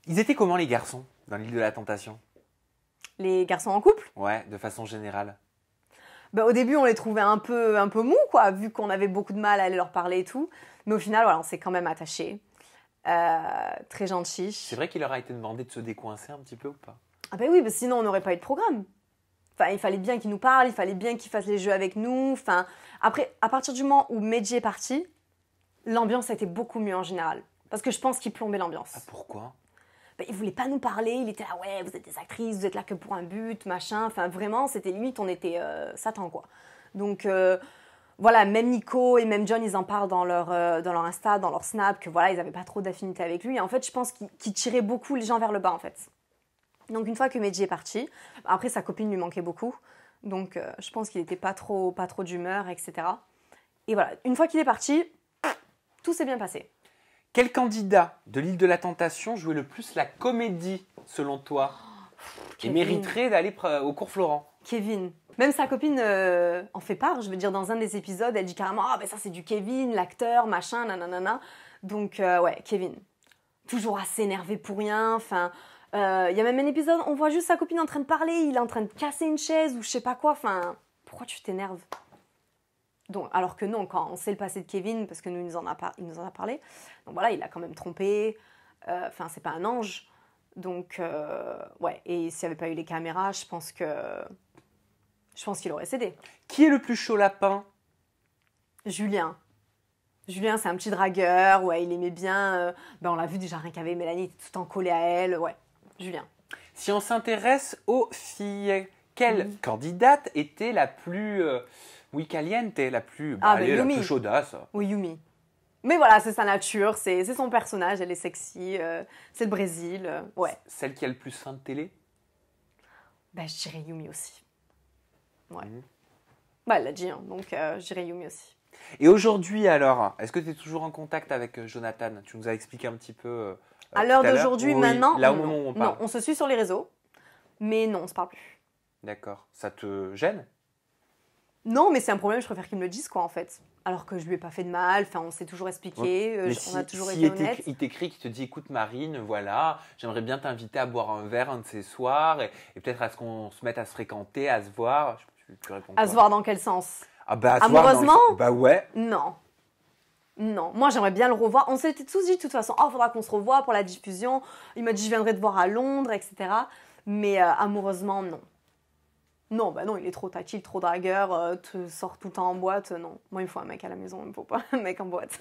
Ils étaient comment les garçons dans l'île de la Tentation? Les garçons en couple, Ouais, de façon générale. bah, au début, on les trouvait un peu mous, quoi, vu qu'on avait beaucoup de mal à aller leur parler et tout. Mais au final, voilà, on s'est quand même attachés. Très gentils. C'est vrai qu'il leur a été demandé de se décoincer un petit peu ou pas? Ah ben oui, parce que sinon, on n'aurait pas eu de programme. Enfin, il fallait bien qu'ils nous parlent, il fallait bien qu'ils fassent les jeux avec nous. Enfin, après, à partir du moment où Medji est parti, l'ambiance a été beaucoup mieux en général. Parce que je pense qu'il plombait l'ambiance. Ah, pourquoi? Ben, il voulait pas nous parler, il était là, ouais, vous êtes des actrices, vous êtes là que pour un but, machin. Enfin, vraiment, c'était limite, on était Satan, quoi. Donc, voilà, même Nico et même John, ils en parlent dans leur Insta, dans leur Snap, que voilà, ils n'avaient pas trop d'affinité avec lui. Et en fait, je pense qu'il tirait beaucoup les gens vers le bas, en fait. Donc, une fois que Medji est parti, après, sa copine lui manquait beaucoup. Donc, je pense qu'il n'était pas trop d'humeur, etc. Et voilà, une fois qu'il est parti, tout s'est bien passé. Quel candidat de l'île de la Tentation jouait le plus la comédie, selon toi, et Kevin. mériterait d'aller au cours Florent? Kevin. Même sa copine en fait part. Je veux dire, dans un des épisodes, elle dit carrément « Ah, ben ça, c'est du Kevin, l'acteur, machin, nanana. » Donc, ouais, Kevin. Toujours assez énervé pour rien. Enfin, il y a même un épisode, on voit juste sa copine en train de parler, il est en train de casser une chaise ou je sais pas quoi. Enfin, pourquoi tu t'énerves? Donc, alors que non, quand on sait le passé de Kevin, parce que il nous en a parlé, donc voilà, il a quand même trompé. Enfin, c'est pas un ange. Donc, ouais, et s'il n'y avait pas eu les caméras, je pense qu'il aurait cédé. Qui est le plus chaud lapin? Julien. Julien, c'est un petit dragueur, ouais, il aimait bien. Ben, on l'a vu déjà, rien qu'avec Mélanie, il était tout le temps collé à elle, ouais. Julien. Si on s'intéresse aux filles, quelle candidate était la plus muy caliente, la plus, allez, la Yumi. plus chaudasse? Oui, Yumi. Mais voilà, c'est sa nature, c'est son personnage, elle est sexy, c'est le Brésil, ouais. Celle qui a le plus fin de télé? Ben, je dirais Yumi aussi. Ouais. Bah, elle l'a dit, hein, donc je dirais Yumi aussi. Et aujourd'hui alors, est-ce que tu es toujours en contact avec Jonathan? Tu nous as expliqué un petit peu à l'heure tout à l'heure. d'aujourd'hui, Oui, maintenant, là au moment où on parle. Non, on se suit sur les réseaux, mais non, on se parle plus. D'accord. Ça te gêne? Non, mais c'est un problème, je préfère qu'il me le dise, quoi, en fait. Alors que je lui ai pas fait de mal, enfin, on s'est toujours expliqué, on a toujours été honnêtes. Il t'écrit, qui te dit, écoute Marine, voilà, j'aimerais bien t'inviter à boire un verre un de ces soirs, et peut-être à ce qu'on se mette à se fréquenter, à se voir. Tu réponds quoi? À se voir dans quel sens? Ah bah, amoureusement? Bah ouais. Non. Non, moi j'aimerais bien le revoir. On s'était tous dit de toute façon, oh, faudra qu'on se revoie pour la diffusion. Il m'a dit, je viendrai te voir à Londres, etc. Mais amoureusement, non. Non, bah non, il est trop tactile, trop dragueur, te sort tout le temps en boîte, non. Moi, il me faut un mec à la maison, il me faut pas un mec en boîte.